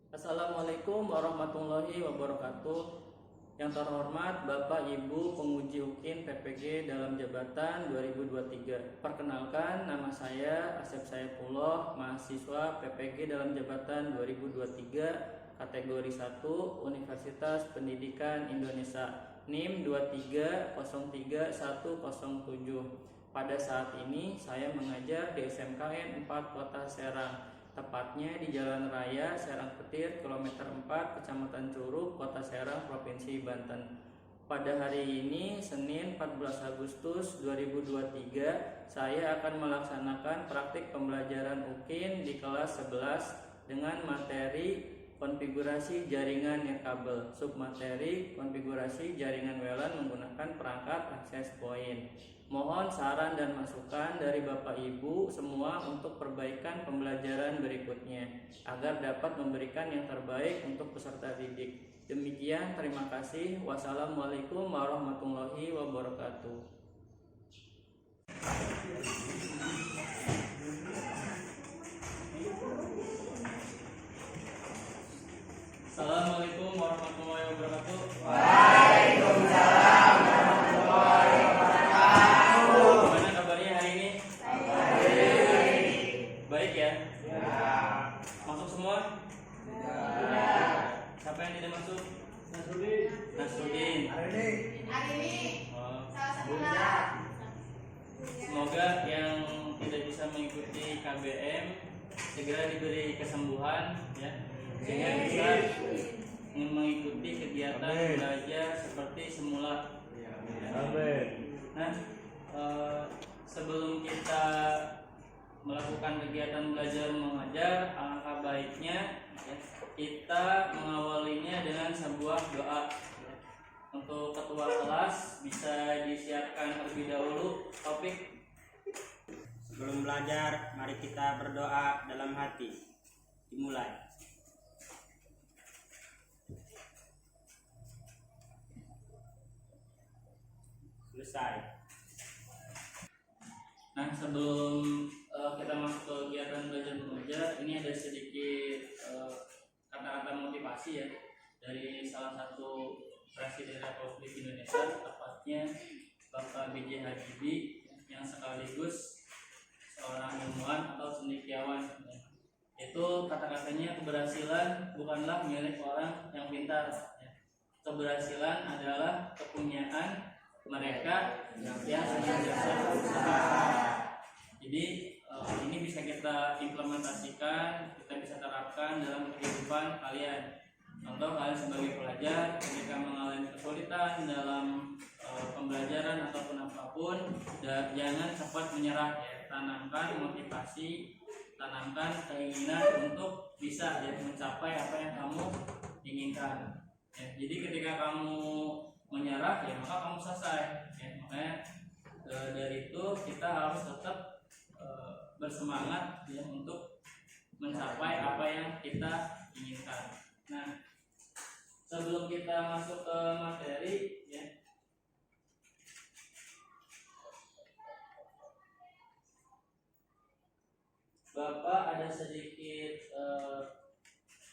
Assalamualaikum warahmatullahi wabarakatuh. Yang terhormat Bapak Ibu penguji UKIN PPG dalam jabatan 2023. Perkenalkan, nama saya Asep Saifullah, mahasiswa PPG dalam jabatan 2023, kategori 1, Universitas Pendidikan Indonesia, NIM 2303107. Pada saat ini saya mengajar di SMKN 4 Kota Serang, tepatnya di Jalan Raya Serang Petir, kilometer 4, Kecamatan Curug, Kota Serang, Provinsi Banten. Pada hari ini, Senin 14 Agustus 2023, saya akan melaksanakan praktik pembelajaran UKIN di kelas 11 dengan materi konfigurasi jaringan nirkabel, submateri konfigurasi jaringan WLAN menggunakan perangkat access point. Mohon saran dan masukan dari Bapak Ibu semua untuk perbaikan pembelajaran berikutnya agar dapat memberikan yang terbaik untuk peserta didik. Demikian, terima kasih. Wassalamualaikum warahmatullahi wabarakatuh. Assalamualaikum warahmatullahi wabarakatuh. Waalaikumsalam warahmatullahi wabarakatuh. Gimana kabarnya hari ini? Baik ya? Ya. Masuk semua? Ya. Siapa yang tidak masuk? Nasrudin. Nasrudin. Hari ini. Oh. Salah satunya. Semoga yang tidak bisa mengikuti KBM segera diberi kesembuhan ya, sehingga bisa mengikuti kegiatan belajar seperti semula. Amin. Nah, sebelum kita melakukan kegiatan belajar mengajar, alangkah baiknya ya, kita mengawalinya dengan sebuah doa. Untuk ketua kelas bisa disiapkan terlebih dahulu topik. Sebelum belajar, mari kita berdoa dalam hati. Dimulai. Selesai. Nah, sebelum kita masuk ke kegiatan belajar mengajar, ini ada sedikit kata-kata motivasi ya dari salah satu Presiden Republik Indonesia, tepatnya Bapak B.J. Habibie, yang sekaligus seorang ilmuwan atau cendekiawan. Itu kata-katanya, keberhasilan bukanlah milik orang yang pintar. Keberhasilan adalah kepunyaan mereka yang senantiasa berusaha. Jadi ini bisa kita implementasikan, kita bisa terapkan dalam kehidupan kalian. Contoh, kalian sebagai pelajar ketika mengalami kesulitan dalam pembelajaran ataupun apapun, jangan cepat menyerah ya. Tanamkan motivasi, tanamkan keinginan untuk bisa ya, mencapai apa yang kamu inginkan ya. Jadi ketika kamu menyerah ya, maka kamu selesai ya. Makanya dari itu kita harus tetap bersemangat ya untuk mencapai apa yang kita inginkan. Nah, sebelum kita masuk ke materi ya, Bapak ada sedikit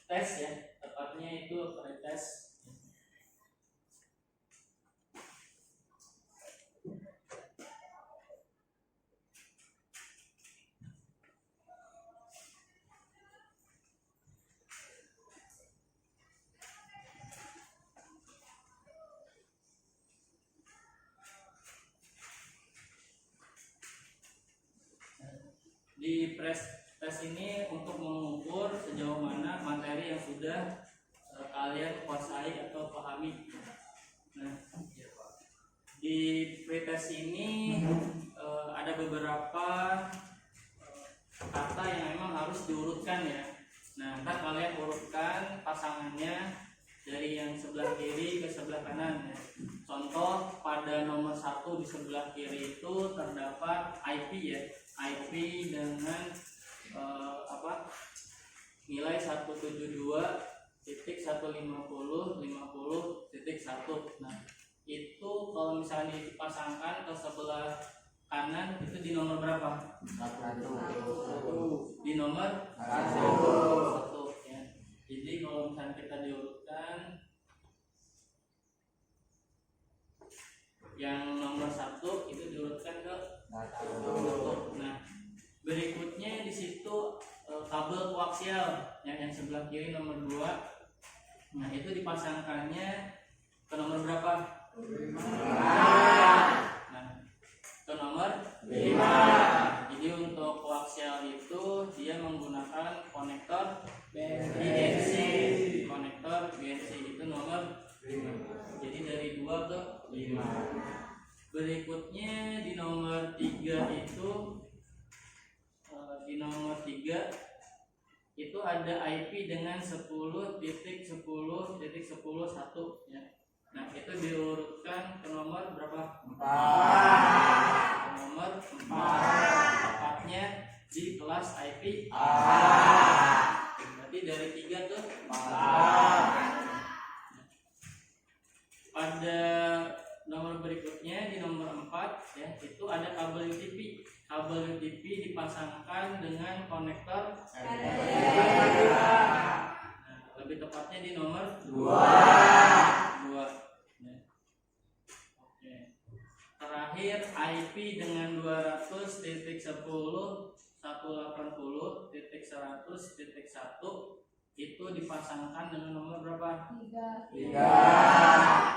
tes ya, tepatnya itu pretest. Di tes ini untuk mengukur sejauh mana materi yang sudah kalian kuasai atau pahami. Nah, di pretest ini ada beberapa kata yang memang harus diurutkan ya. Nah, ntar kalian urutkan pasangannya dari yang sebelah kiri ke sebelah kanan ya. Contoh, pada nomor 1 di sebelah kiri itu terdapat IP ya. IP dengan nilai 172.150.50.1. Nah, itu kalau misalnya dipasangkan ke sebelah kanan itu di nomor berapa? 1. Di nomor 1 ya. Jadi kalau koaksial yang sebelah kiri nomor 2. Nah, itu dipasangkannya ke nomor berapa? 5. Nah, ke nomor 5. Jadi untuk koaksial itu dia menggunakan konektor BNC. Konektor BNC itu nomor 5. Jadi dari 2 ke 5. Berikutnya di nomor 3 itu ada IP dengan 10.10.10.1 ya. Nah, itu diurutkan ke nomor berapa? 4. Ke nomor 4. Tepatnya di kelas IP A. Berarti dari 3 ke 4. Pada nomor berikutnya di nomor 4 ya, itu ada kabel UTP. Kabel UTP dipasangkan dengan konektor lebih tepatnya di nomor 2 ya. Oke. Terakhir IP dengan 200.10.180.100.1 itu dipasangkan dengan nomor berapa? 3.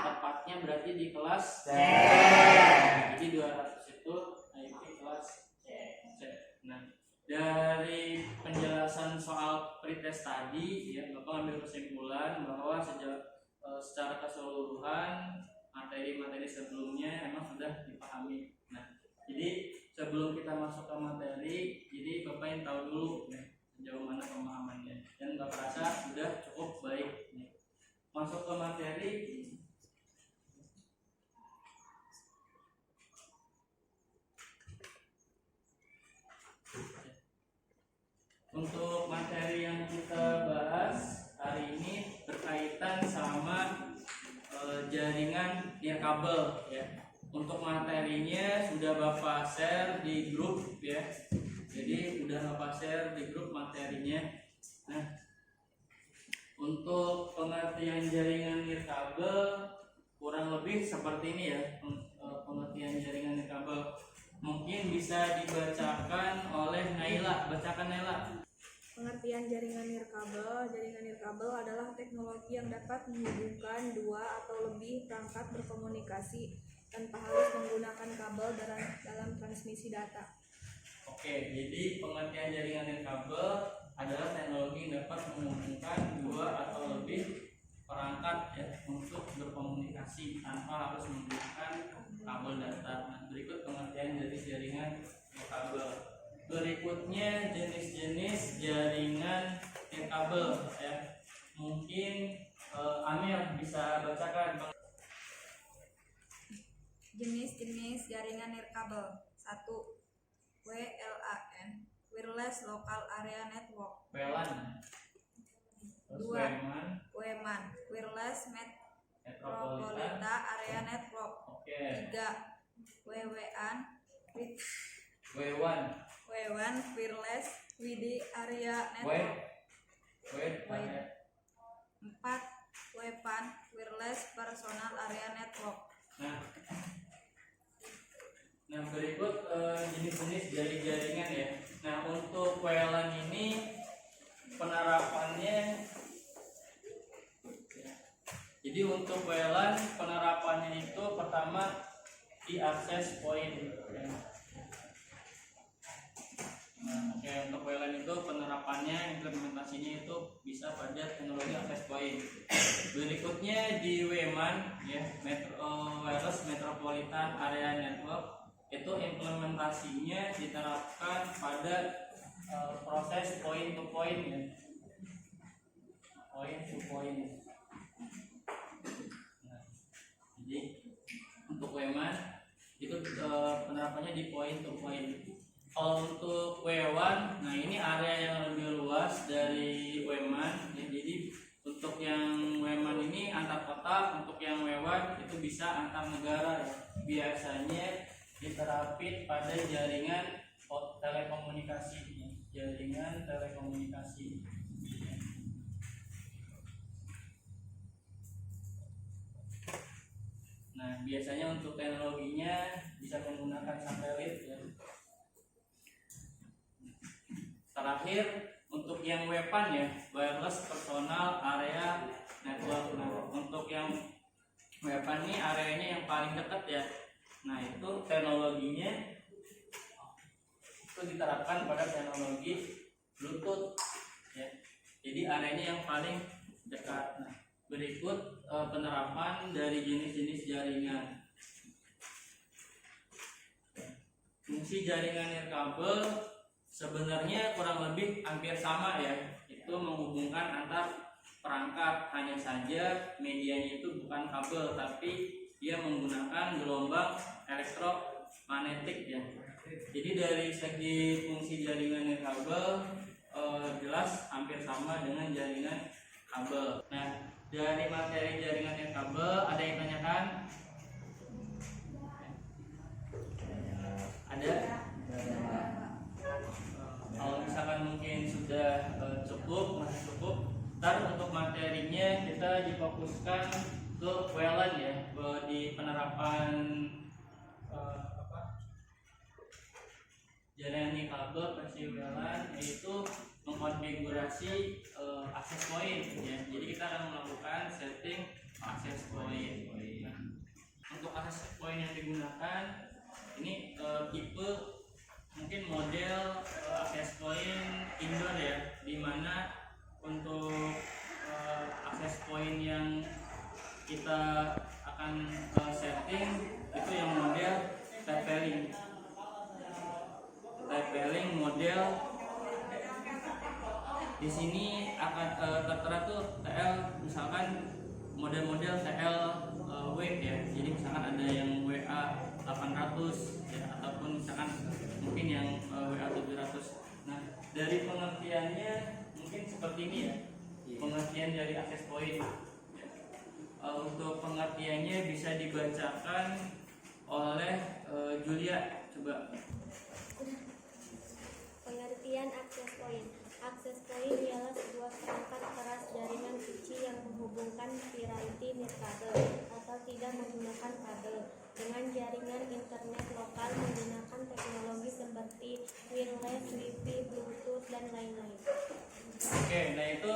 Tepatnya berarti di kelas C. Jadi 200 itu IP kelas C. Nah, dari penjelasan soal pretest tadi ya, Bapak ambil kesimpulan bahwa secara keseluruhan materi-materi sebelumnya emang sudah dipahami. Nah, jadi sebelum kita masuk ke materi, jadi Bapak yang tahu dulu ya, sejauh mana pemahamannya, dan Bapak rasa sudah cukup baik ya. Masuk ke materi. Untuk materi yang kita bahas hari ini berkaitan sama jaringan nirkabel ya. Untuk materinya sudah Bapak share di grup ya. Jadi sudah Bapak share di grup materinya. Nah, untuk pengertian jaringan nirkabel kurang lebih seperti ini ya. Pengertian jaringan nirkabel mungkin bisa dibacakan oleh Naila. Bacakan Naila. Pengertian jaringan nirkabel. Jaringan nirkabel adalah teknologi yang dapat menghubungkan dua atau lebih perangkat berkomunikasi tanpa harus menggunakan kabel dalam transmisi data. Oke, jadi pengertian jaringan nirkabel adalah teknologi yang dapat menghubungkan dua atau lebih perangkat ya untuk berkomunikasi tanpa harus menggunakan kabel data. Nah, berikut pengertian dari jaringan nirkabel. Berikutnya jenis-jenis jaringan nirkabel ya. Mungkin Amir bisa bacakan. Jenis-jenis jaringan nirkabel. 1. WLAN, Wireless Local Area Network. WLAN. Terus 2. WMAN, Wireless Metropolitan Area Network. Oke. 3. WWAN, W1. WWAN, Wireless Wide Area Network. 4. WPAN, Wireless Personal Area Network. Nah, berikut jenis-jenis jaringan ya. Nah, untuk WLAN ini penerapannya jadi untuk WLAN penerapannya itu pertama di access point ya. Nah, oke, untuk WLAN itu penerapannya implementasinya itu bisa pada teknologi access point. Berikutnya di WMAN ya, Wireless Metropolitan Area Network, itu implementasinya diterapkan pada proses point to point ya. Point to point. Nah, jadi untuk WMAN itu penerapannya di point to point. Kalau untuk W1, nah ini area yang lebih luas dari WMAN ya. Jadi untuk yang WMAN ini antar kota, untuk yang W1 itu bisa antar negara ya. Biasanya diterapin pada jaringan telekomunikasi ya. Jaringan telekomunikasi. Nah, biasanya untuk teknologinya bisa menggunakan satelit ya. Terakhir untuk untuk yang WPAN ya, wireless personal area network. Nah, untuk yang WPAN ini areanya yang paling dekat ya. Nah, itu teknologinya itu diterapkan pada teknologi Bluetooth ya. Jadi areanya yang paling dekat. Nah, berikut penerapan dari jenis-jenis jaringan. Fungsi jaringan nirkabel sebenarnya kurang lebih hampir sama ya, itu menghubungkan antar perangkat, hanya saja medianya itu bukan kabel tapi dia menggunakan gelombang elektromagnetik ya. Jadi dari segi fungsi jaringan nirkabel jelas hampir sama dengan jaringan kabel. Nah, dari materi jaringan nirkabel ada yang tanyakan? Ada? Kalau misalkan mungkin sudah cukup, masih cukup. Ntar untuk materinya kita difokuskan ke WLAN ya, di penerapan jaringan nirkabel versi WLAN, yaitu mengkonfigurasi access point ya. Jadi kita akan melakukan setting access point. Nah, untuk access point yang digunakan ini tipe mungkin model access point indoor ya, dimana untuk access point yang kita akan setting itu yang model TP-Link model. Di sini akan tertera tuh TL, misalkan model-model TL W ya. Jadi misalkan ada yang WA 800 ya, ataupun misalkan mungkin yang WA 700. Nah, dari pengertiannya mungkin seperti ini ya. Pengertian dari access point. Untuk pengertiannya bisa dibacakan oleh Julia, coba. Pengertian access point. Access point ialah sebuah perangkat keras jaringan kunci yang menghubungkan variety nirkabel atau tidak menggunakan kabel dengan jaringan internet lokal menggunakan teknologi seperti wireless, Wi-Fi, Bluetooth, dan lain-lain. Oke, nah itu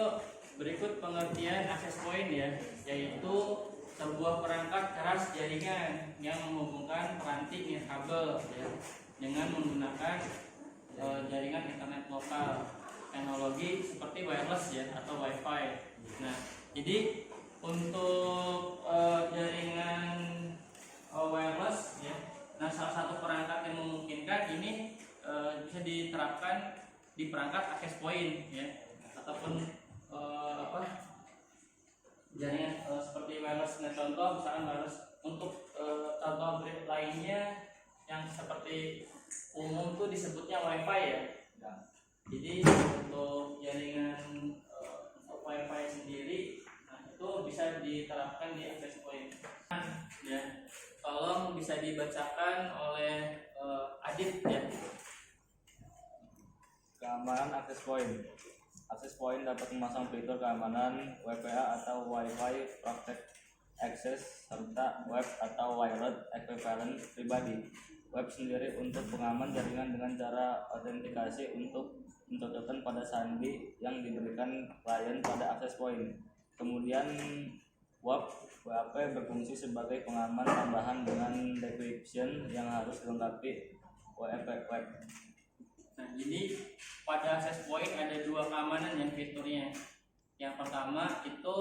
berikut pengertian access point ya, yaitu sebuah perangkat keras jaringan yang menghubungkan peranti nirkabel ya, dengan menggunakan jaringan internet lokal, teknologi seperti wireless ya atau WiFi. Nah, jadi untuk jaringan wireless ya, nah salah satu perangkat yang memungkinkan ini bisa diterapkan di perangkat access point ya, ataupun jaringan seperti wireless. Nah, contoh misalkan wireless untuk contoh lainnya yang seperti umum tuh disebutnya WiFi ya. Jadi untuk jaringan untuk WiFi sendiri, nah itu bisa diterapkan di access point. Ya, tolong bisa dibacakan oleh Adit ya. Keamanan access point. Access point dapat memasang fitur keamanan WPA atau Wi-Fi Protect Access serta web atau wired equivalent pribadi. Web sendiri untuk pengaman jaringan dengan cara autentikasi untuk mencocokkan pada sandi yang diberikan klien pada access point. Kemudian WAP berfungsi sebagai pengaman tambahan dengan decryption yang harus dilengkapi WAP web. Nah, jadi pada access point ada dua keamanan yang fiturnya. Yang pertama itu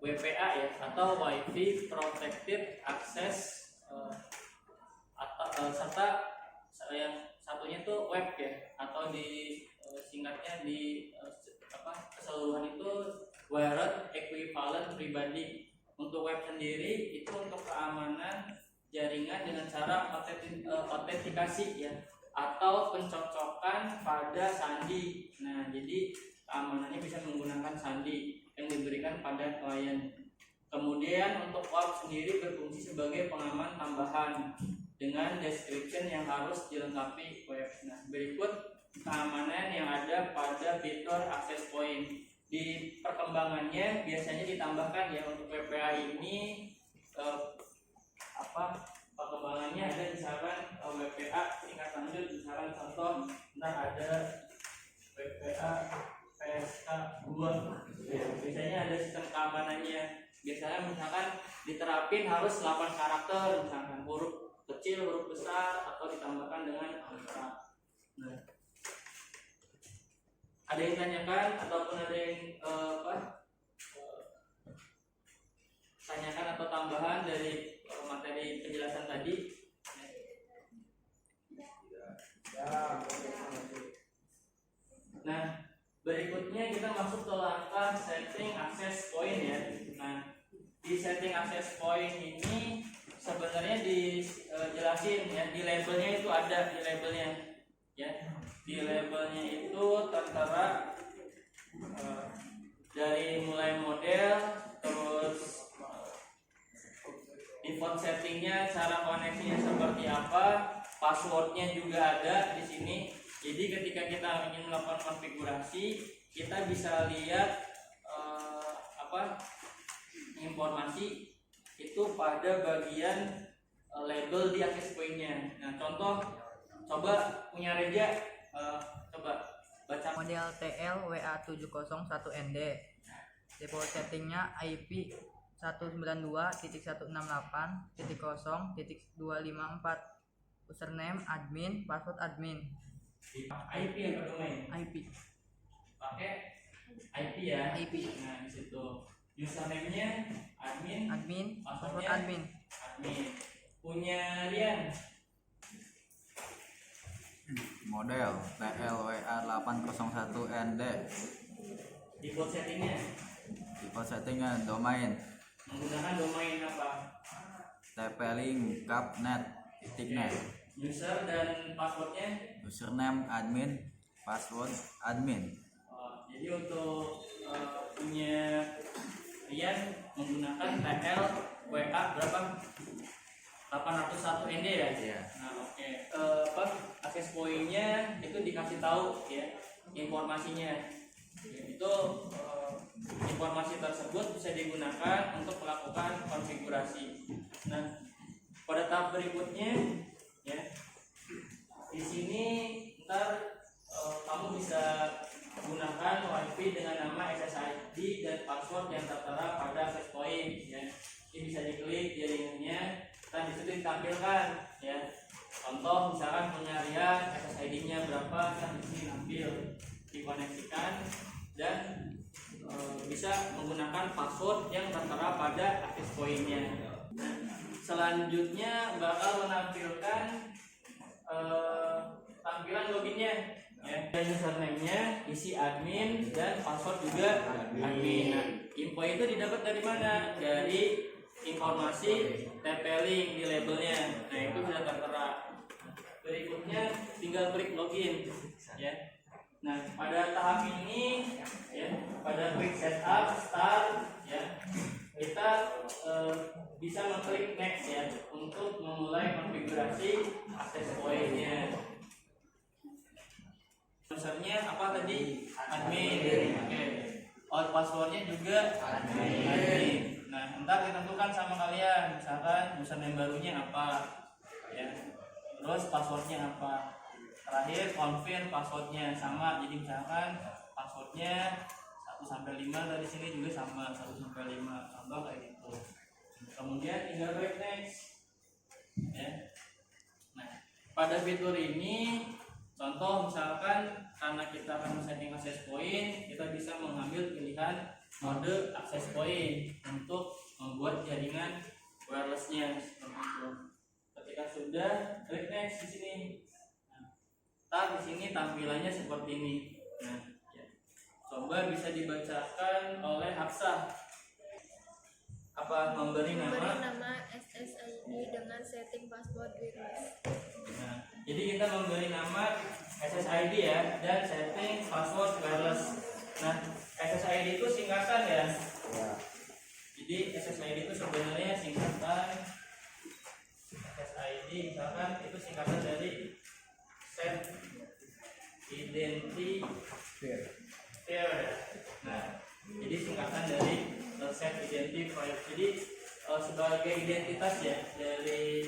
WPA ya, atau Wi-Fi Protected Access serta yang satunya itu web ya, atau di singkatnya di keseluruhan itu wired equivalent pribadi. Untuk web sendiri itu untuk keamanan jaringan dengan cara autentikasi ya, atau pencocokan pada sandi. Nah, jadi keamanannya bisa menggunakan sandi yang diberikan pada klien. Kemudian untuk WAP sendiri berfungsi sebagai pengaman tambahan dengan description yang harus dilengkapi web. Nah, berikut keamanan yang ada pada fitur access point. Di perkembangannya biasanya ditambahkan ya, untuk WPA ini perkembangannya ada misalkan WPA tingkat lanjut, misalkan contoh ntar ada WPA PSK 2 ya, biasanya ada sistem keamanannya. Biasanya misalkan diterapin harus 8 karakter, misalkan huruf kecil, huruf besar, atau ditambahkan dengan angka. Nah, ada yang tanyakan ataupun ada yang tanyakan atau tambahan dari materi penjelasan tadi? Nah, berikutnya kita masuk ke langkah setting access point ya. Nah, di setting access point ini sebenarnya dijelasin ya, di labelnya itu ada, di labelnya ya. Di labelnya itu tertera dari mulai model, terus default settingnya, cara koneksinya seperti apa, passwordnya juga ada di sini. Jadi ketika kita ingin melakukan konfigurasi, kita bisa lihat informasi itu pada bagian label di access point-nya. Nah, contoh, coba punya Reja, coba baca model TL WA701ND. Default settingnya IP 192.168.0.254. Username admin, password admin. IP atau domain? IP. Pakai IP ya. IP. Nah, di situ. Username-nya admin, Password passwordnya admin. admin. Punya Rian, model TLWA801ND. default settingnya Default settingnya domain menggunakan domain apa? TP-Link .net. User dan passwordnya. Username admin, password admin. Jadi untuk punya Rian menggunakan TL WA berapa? 801 ND ya? Iya. Nah, oke. Access point-nya itu dikasih tahu ya informasinya. Itu informasi tersebut bisa digunakan untuk melakukan konfigurasi. Nah, pada tahap berikutnya ya, di sini ntar kamu bisa gunakan WiFi dengan nama SSID dan password yang tertera pada access point ya. Ini bisa diklik jaringannya dan disitu ditampilkan ya. Contoh misalkan punya Rian, SSID-nya berapa, kan di sini tampil, dikoneksikan dan bisa menggunakan password yang tertera pada access point-nya. Nah, selanjutnya bakal menampilkan tampilan loginnya ya. Dan username-nya isi admin dan password juga admin. Nah, info itu didapat dari mana? Dari informasi TP-Link di labelnya. Nah, itu sudah tertera. Berikutnya tinggal klik login ya. Nah, pada tahap ini ya, pada quick setup start ya, kita bisa mengklik next ya untuk memulai konfigurasi access point-nya. Usernya apa tadi? Admin. Oke. Passwordnya juga admin. Nah, ntar ditentukan sama kalian, misalkan username barunya apa ya, terus passwordnya apa. Terakhir confirm passwordnya sama, jadi misalkan passwordnya 1-5 dari sini juga sama 1-5, contoh kayak gitu. Kemudian tinggal klik next ya. Nah, pada fitur ini contoh misalkan karena kita akan setting access point, kita bisa mengambil pilihan mode access point untuk membuat jaringan wirelessnya seperti itu. Ketika sudah, klik next di sini. Nah, di sini tampilannya seperti ini. Nah, ya. Coba bisa dibacakan oleh Hafsah. Apa memberi nama SSID dengan setting password wireless. Nah, jadi kita memberi nama SSID ya dan setting password wireless. Nah, SSID itu singkatan ya. Jadi SSID itu sebenarnya singkatan SSID misalkan itu singkatan dari set identifier ya. Nah, jadi singkatan dari set identifier. Jadi sebagai identitas ya dari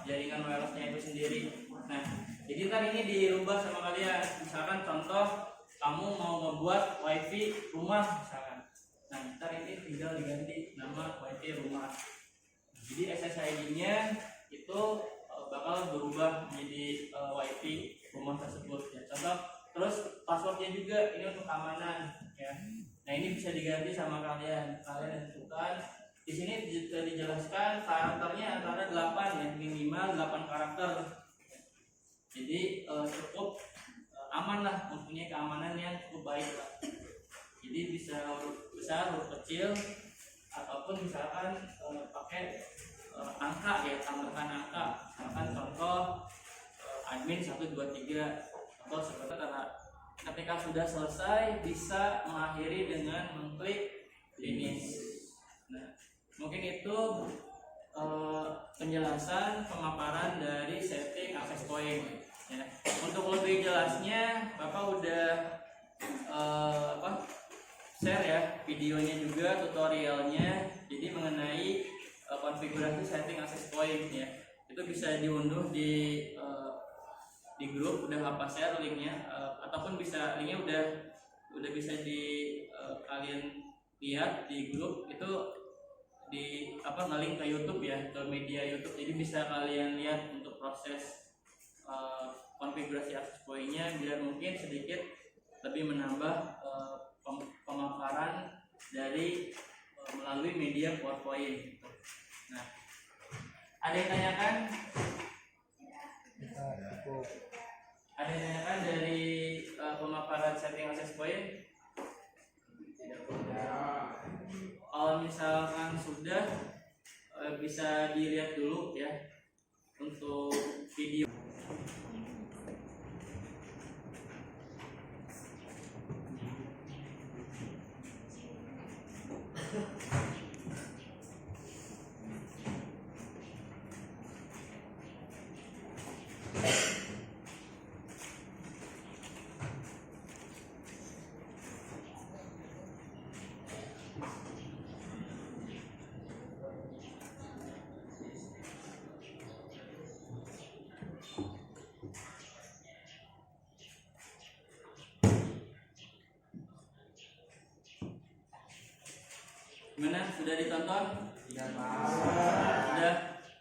jaringan wirelessnya itu sendiri. Nah, Jadi ntar ini dirubah sama kalian. Misalkan contoh kamu mau membuat wifi rumah misalkan. Nah ntar ini tinggal diganti nama wifi rumah. Jadi SSID-nya itu bakal berubah menjadi wifi rumah tersebut ya. Contoh, terus passwordnya juga ini untuk keamanan ya. Nah ini bisa diganti sama kalian tentukan. Di sini dijelaskan karakternya antara 8 ya, minimal 8 karakter. Jadi cukup aman lah, mempunyai keamanan yang cukup baik lah. Jadi bisa huruf besar, huruf kecil, ataupun misalkan pakai angka ya, tambahkan angka. Misalkan contoh admin 123 atau seperti itu. Ketika sudah selesai bisa mengakhiri dengan mengklik finish. Nah, mungkin itu penjelasan pemaparan dari setting access point ya. Untuk lebih jelasnya Bapak udah share ya videonya juga, tutorialnya, jadi mengenai konfigurasi setting access point ya. Itu bisa diunduh di grup, udah Bapak share linknya, ataupun bisa linknya udah bisa kalian lihat di grup itu, di nge-link ke YouTube ya, ke media YouTube. Jadi bisa kalian lihat untuk proses konfigurasi access point-nya biar mungkin sedikit lebih menambah pemaparan dari melalui media PowerPoint. Nah, ada yang tanyakan? Ada yang tanyakan dari pemaparan setting access point? Kalau misalkan sudah, bisa dilihat dulu ya untuk video. Gimana? Sudah ditonton? Sudah.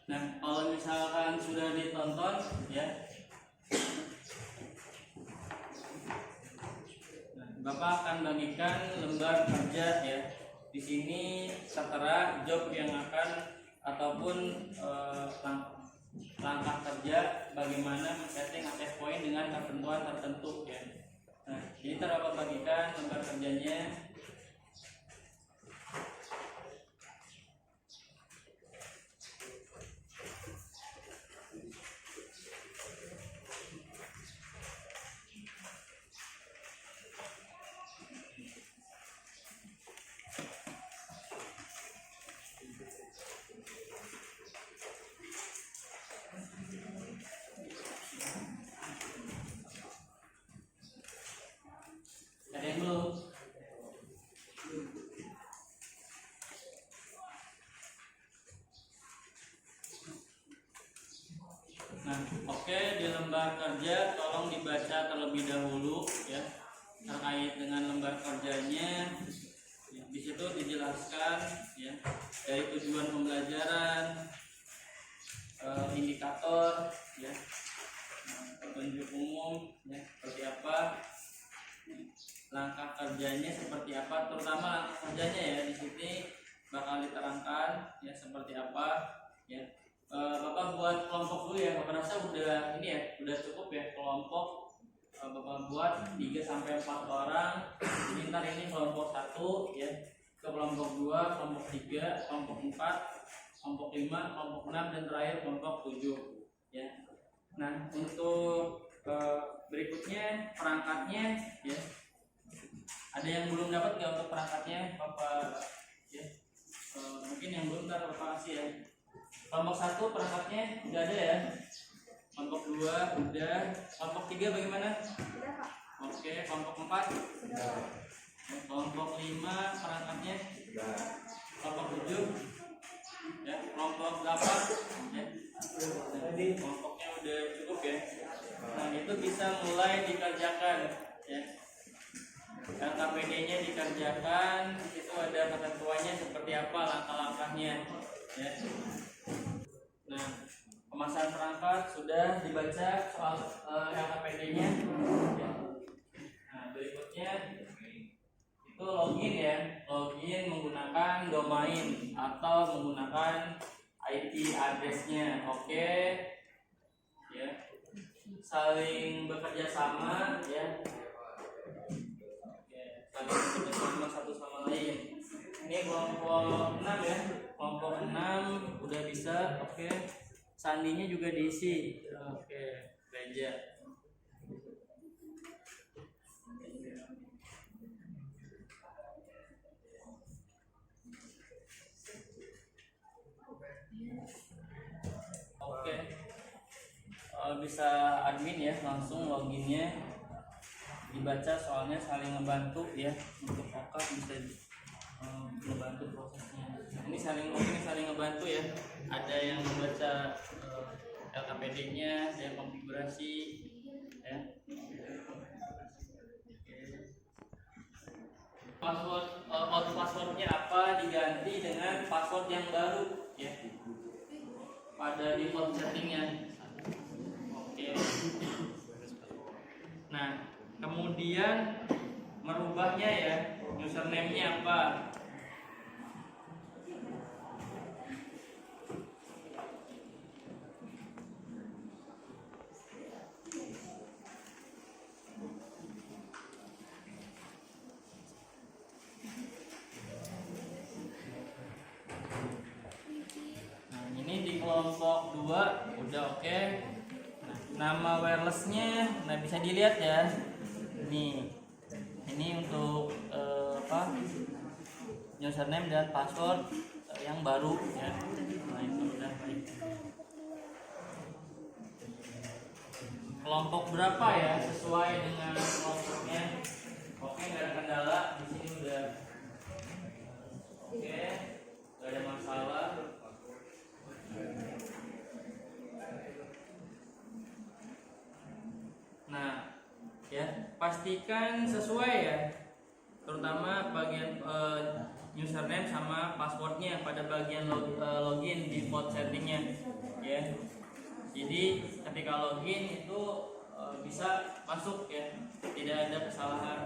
Nah, kalau misalkan sudah ditonton ya, nah, Bapak akan bagikan lembar kerja ya. Di sini tertera job yang akan ataupun langkah kerja bagaimana men-setting access point dengan ketentuan tertentu ya. Nah, jadi Bapak bagikan lembar kerjanya. Ada yang belum? Nah, oke, di lembar kerja tolong dibaca terlebih dahulu ya terkait dengan lembar kerjanya. Ya, di situ dijelaskan ya dari tujuan pembelajaran, indikator ya, petunjuk umum ya seperti apa, langkah kerjanya seperti apa, terutama langkah kerjanya ya di sini bakal diterangkan ya seperti apa ya. Bapak buat kelompok dulu ya. Bapak rasa udah ini ya, udah cukup ya kelompok. Bapak buat 3-4 orang. Jadi ntar ini kelompok 1 ya, ke kelompok 2, kelompok 3, kelompok 4, kelompok 5, kelompok 6, dan terakhir kelompok 7 ya. Nah, untuk berikutnya perangkatnya ya. Ada yang belum dapat nggak untuk perangkatnya, Bapak ya? Mungkin yang belum ntar Bapak kasih ya. Kelompok 1 perangkatnya udah ada ya. Kelompok 2 udah. Kelompok 3 bagaimana? Sudah, Pak. Oke, kelompok 4 Sudah, Pak. kelompok 5 perangkatnya kelompok 7 ya, kelompok 8 ya. Jadi kelompoknya udah cukup ya. Nah, dikerjakan. Itu ada ketentuannya seperti apa langkah-langkahnya ya. Nah, pemasangan perangkat sudah dibaca soal LKPD-nya ya. Nah, berikutnya itu login ya. Login menggunakan domain atau menggunakan IP address-nya. Oke. Ya. Saling bekerja sama ya. Oke, saling bekerja sama satu sama lain. Ini kelompok 6 ya. Kelompok 6 udah bisa. Oke. Sandinya juga diisi. Oke, beja. Oke. Bisa admin ya, langsung loginnya dibaca soalnya saling ngebantu ya. Untuk kakak bisa membantu prosesnya. Ini saling login, saling ngebantu ya. Ada yang membaca LKPD-nya, ada yang konfigurasi ya. Password out passwordnya apa diganti dengan password yang baru ya pada default settingnya. Oke. Nah, kemudian merubahnya ya, username-nya apa? Nah, ini di kelompok 2 udah oke. Nama wirelessnya, nah bisa dilihat ya. Ini untuk username dan password yang baru ya. Nah itu udah baik. Kelompok berapa ya sesuai dengan kelompoknya. Oke, nggak ada kendala di sini udah. Oke, nggak ada masalah. Nah, ya pastikan sesuai ya, terutama bagian username sama passwordnya pada bagian login default settingnya ya. Jadi ketika login itu bisa masuk ya, tidak ada kesalahan.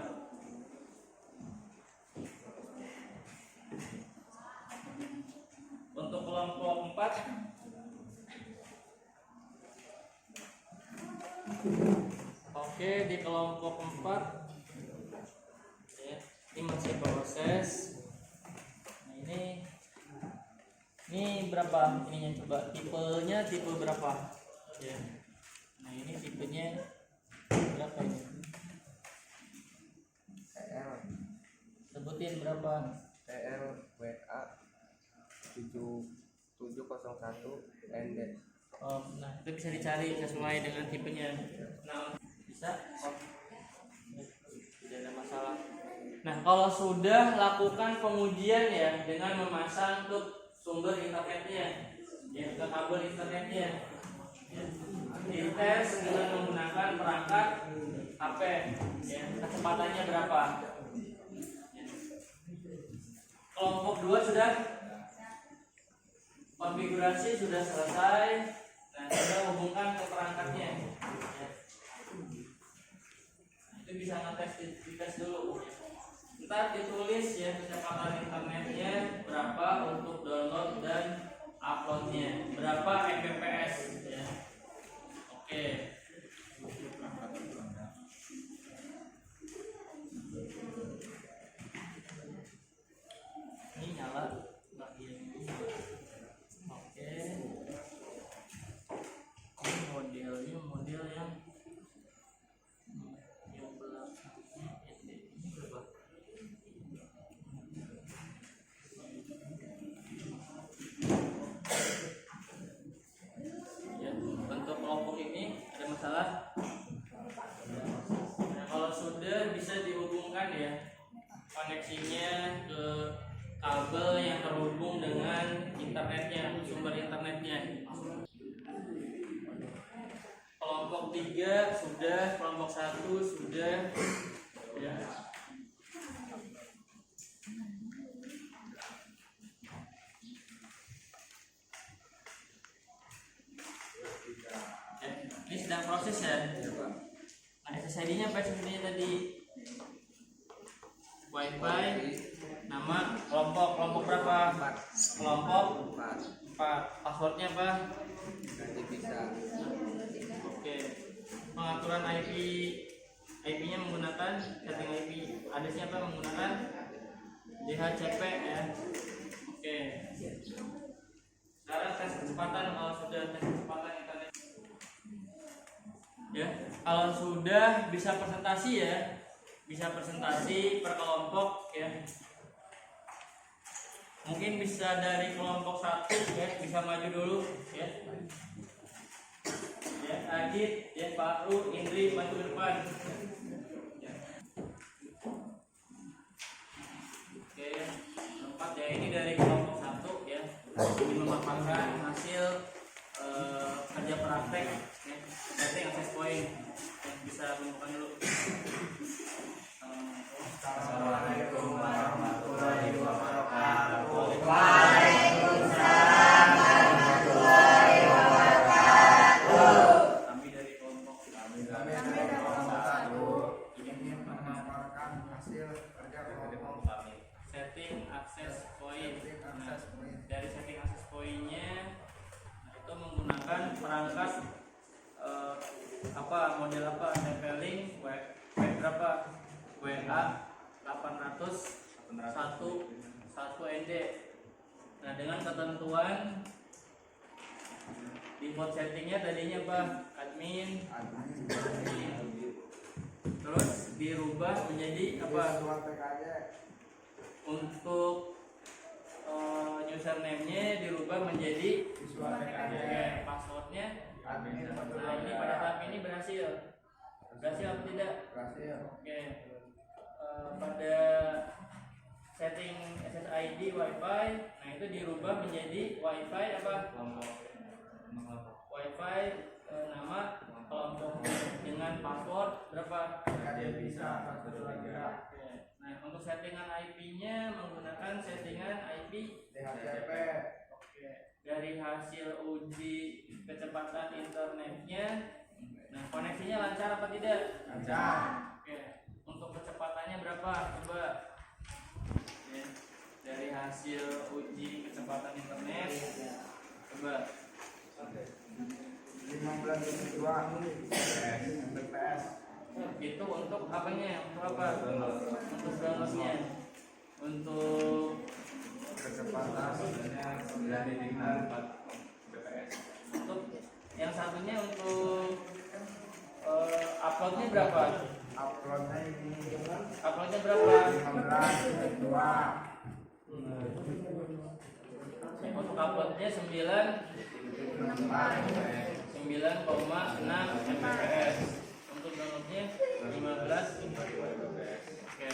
Untuk kelompok 4 oke, di kelompok 4 ya, ini masih proses. Nah, ini berapa ininya, coba tipenya tipe berapa ya. Nah ini tipenya berapa ini, sebutin berapa. TLWA 7701 ND. Nah itu bisa dicari sesuai dengan tipenya. Nah bisa, tidak ada masalah. Nah kalau sudah lakukan pengujian ya dengan memasang ke sumber internetnya ya, ke kabel internetnya ya. Dites dengan menggunakan perangkat HP ya, kecepatannya berapa ya. Kelompok 2 sudah konfigurasi sudah selesai. Nah kita hubungkan ke perangkatnya ya. Itu bisa ngetes, dites dulu ya. Ntar ditulis ya kecepatan internetnya berapa untuk download dan uploadnya, berapa Mbps ya. Oke. Ini nyala bagian ini. Oke. Ini modelnya model yang belakangnya ini berapa? Ya, untuk kelompok ini ada masalah. Nah, kalau sudah bisa dihubungkan ya koneksinya ke kabel yang terhubung dengan internetnya, sumber internetnya. Kelompok 3 sudah, kelompok 1 sudah ya. proses ya. Nah, SSID-nya apa? SSID-nya tadi WiFi, nama, kelompok berapa? Kelompok 4. Passwordnya apa? Oke. Pengaturan IP-nya menggunakan setting IP. Address-nya apa? Menggunakan DHCP ya. Oke. Sekarang tes kecepatan. Kalau sudah tes kecepatan internet ya, kalau sudah bisa presentasi ya, bisa presentasi per kelompok ya. Mungkin bisa dari kelompok 1 ya, bisa maju dulu ya. Ya, Agit, ya, Pak Indri maju ke depan. Ya. Oke, 4 ya, ini dari kelompok 1 ya. Ini memaparkan hasil kerja praktek ya. Setting access point ya, bisa buka dulu. Assalamualaikum warahmatullahi wabarakatuh. Waalaikumsalam warahmatullahi wabarakatuh. Kami dari kelompok Kami dari kelompok 1 ingin memaparkan hasil kerja kelompok setting access point. Nah, point. dari setting access point-nya itu menggunakan perangkat model apa? Tempeling web berapa? WA 800 1 ND. Nah, dengan ketentuan default settingnya tadinya apa? Admin. Terus dirubah menjadi apa? Untuk username-nya dirubah menjadi passwordnya. Nah, ini pada tahap ini berhasil atau tidak? Oke. Pada setting SSID WiFi, nah itu dirubah menjadi WiFi apa? WiFi nama kelompok dengan password berapa? Oke. Nah, untuk settingan IP-nya menggunakan settingan IP DHCP. Oke. Dari hasil uji kecepatan internetnya, nah koneksinya lancar apa tidak? Lancar. Oke. Untuk kecepatannya berapa? Coba. Oke. Dari hasil uji kecepatan internet, coba. 15.2 Mbps. Itu untuk apanya? Untuk apa? Untuk downloadnya. Untuk Kecepatan 9.4 bps. untuk yang satunya untuk uploadnya berapa? uploadnya ini Uploadnya berapa? 15.2 Untuk uploadnya 9,6 Mbps. Untuk downloadnya 15. Oke.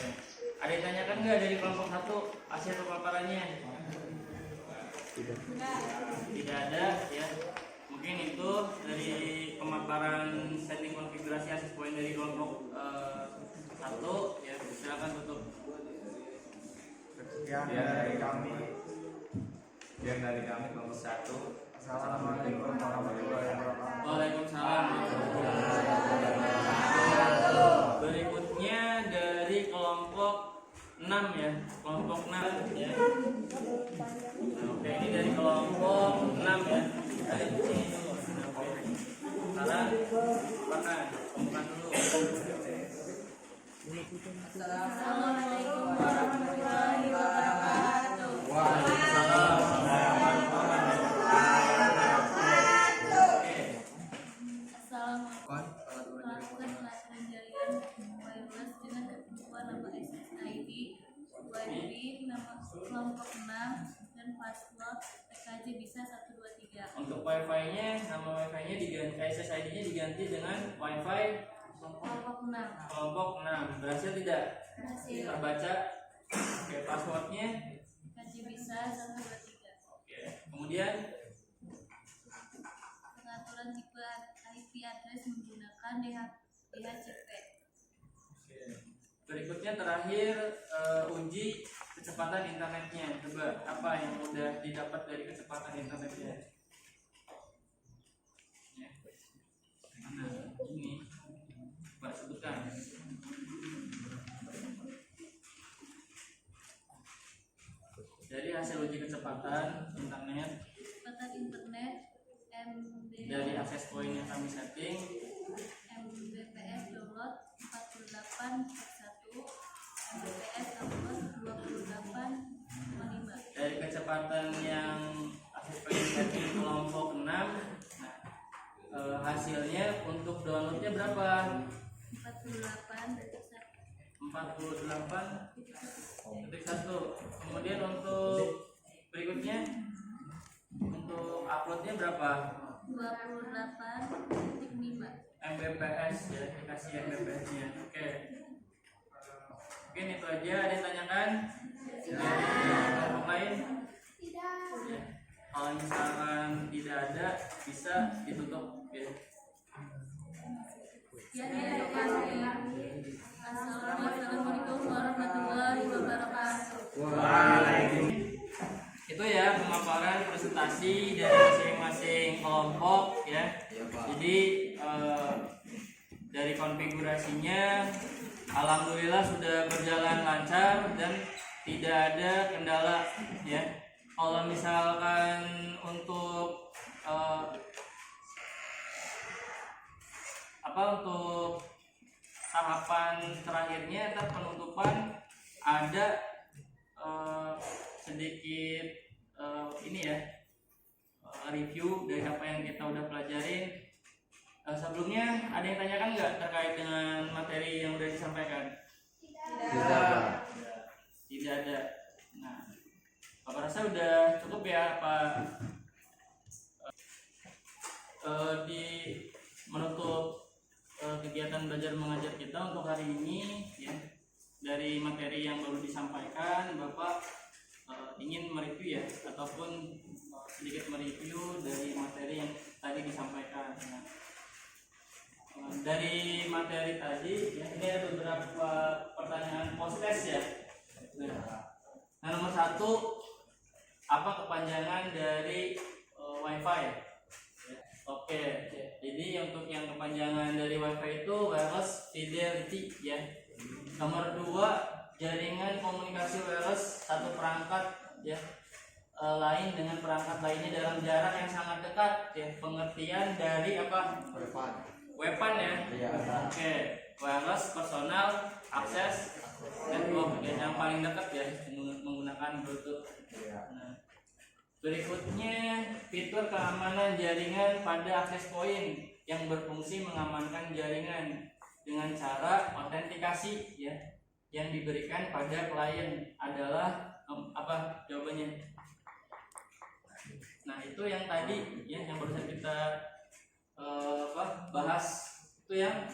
Ada yang tanyakan nggak dari kelompok 1 hasil pemaparannya? Tidak ada ya. Mungkin itu dari pemaparan setting konfigurasi access point dari kelompok 1 ya. Silakan tutup. Sekian dari kami. Kelompok 1. Assalamualaikum warahmatullahi wabarakatuh. Waalaikumsalam. Berikutnya dari kelompok 6 ya. Kelompok 6 ya. Oke, ini dari kelompok 6 ya. Dari sini dulu. Oke. Sekarang makan, bukan dulu. Assalamualaikum warahmatullahi wabarakatuh. Waalaikumsalam. Assalamualaikum. Melakukan pelacakan jaringan wireless dengan ketentuan nama SSID, WiFi, nama kelompok 6, dan password PKJ bisa 123. Untuk wifi-nya, nama wifi-nya diganti, SSID-nya diganti dengan wifi Kelompok 6. kelompok 6. Berhasil tidak? Berhasil. Terbaca. Oke, passwordnya. PKJ bisa 123. Oke. Kemudian Pengaturan tipe IP address menggunakan DHCP. berikutnya terakhir uji kecepatan internetnya. Coba apa yang udah didapat dari kecepatan internetnya? Ya. Mana? ini Pak sebutkan. Dari hasil uji kecepatan internet kecepatan internet dari akses point yang kami setting Mbps download 48 per 1, Mbps upload 28,5. dari kecepatan yang akses point setting kelompok 6. Nah, hasilnya untuk downloadnya berapa? 48,1. Kemudian untuk berikutnya untuk uploadnya berapa? 28,5. Mbps ya, dikasih Mbps nya. Oke. Mungkin itu aja. Ada yang tanyakan? Kelompok lain? Ya. Kalau misalkan tidak ada, bisa ditutup ya. Sekian dari kami. Assalamualaikum warahmatullahi wabarakatuh. Itu ya pemaparan presentasi dari masing-masing kelompok ya. Jadi dari konfigurasinya alhamdulillah sudah berjalan lancar dan tidak ada kendala ya. Kalau misalkan untuk untuk tahapan terakhirnya atau penutupan ada sedikit ini ya review dari apa yang kita udah pelajarin. Sebelumnya ada yang tanyakan nggak terkait dengan materi yang udah disampaikan? Tidak ada. Nah, Bapak rasa udah cukup ya Pak di menutup kegiatan belajar mengajar kita untuk hari ini ya. Dari materi yang baru disampaikan, Bapak ingin mereview ya ataupun sedikit mereview dari materi yang tadi disampaikan. Nah, dari materi tadi ya, ini ada beberapa pertanyaan post test ya. Nah, nomor 1, apa kepanjangan dari WiFi? Oke, jadi untuk yang kepanjangan dari WiFi itu wireless fidelity ya. Nomor 2, jaringan komunikasi wireless satu perangkat ya lain dengan perangkat lainnya dalam jarak yang sangat dekat ya. Pengertian dari apa? WPAN ya. Oke, wireless personal access network ya, yang paling dekat ya menggunakan Bluetooth. Nah, berikutnya fitur keamanan jaringan pada akses point yang berfungsi mengamankan jaringan dengan cara autentikasi ya yang diberikan pada klien adalah apa jawabannya? Nah, itu yang tadi ya yang barusan kita bahas itu yang.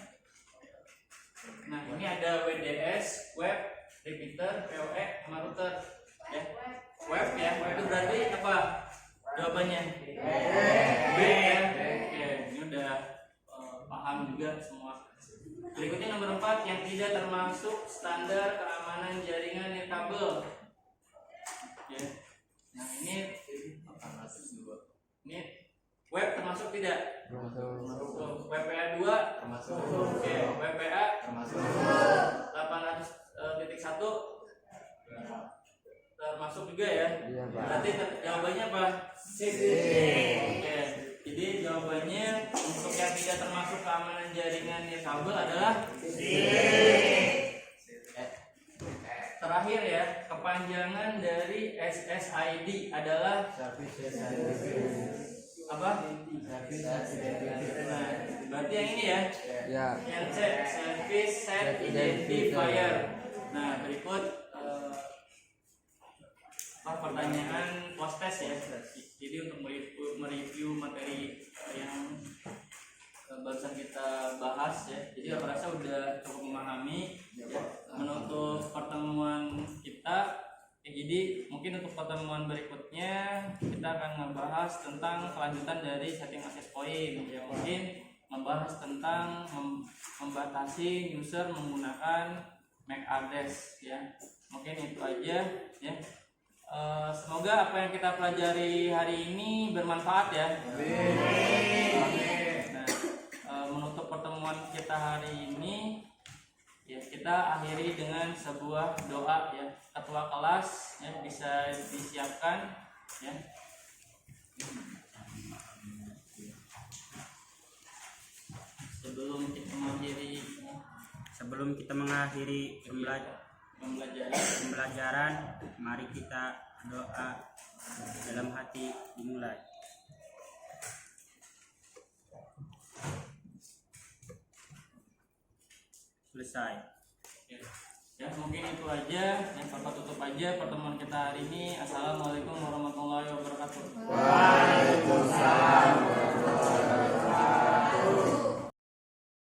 Nah, ini ada WDS, web, repeater, PoE, sama router ya. Web ya, web itu berarti apa jawabannya? B ya. Oke, ini udah paham juga semua. Berikutnya nomor 4, yang tidak termasuk standar keamanan jaringan nirkabel ya. Nah, ini web termasuk tidak? Termasuk. WPA 2 termasuk. Oke, WPA termasuk. 800.1 termasuk juga ya. Berarti jawabannya apa? C. Oke. Jadi jawabannya untuk yang tidak termasuk keamanan jaringan nirkabel adalah C. Terakhir ya, kepanjangan dari SSID adalah apa? Nah, berarti yang ini ya. Yang C, Service Set Identifier. Nah, berikut pertanyaan post test ya. Jadi untuk mereview materi yang barusan kita bahas ya. Jadi aku rasa udah cukup memahami ya, menutup pertemuan kita. Jadi mungkin untuk pertemuan berikutnya kita akan membahas tentang kelanjutan dari setting access point ya. Mungkin membahas tentang membatasi user menggunakan MAC address ya. Mungkin itu aja ya. Semoga apa yang kita pelajari hari ini bermanfaat ya. Nah, menutup pertemuan pertemuan kita hari ini ya kita akhiri dengan sebuah doa ya. Ketua kelas ya bisa disiapkan ya. Sebelum kita mengakhiri pembelajaran, mari kita doa dalam hati dimulai. Selesai. Ya mungkin itu aja yang Bapak tutup aja pertemuan kita hari ini. Assalamualaikum warahmatullahi wabarakatuh. Waalaikumsalam warahmatullahi wabarakatuh.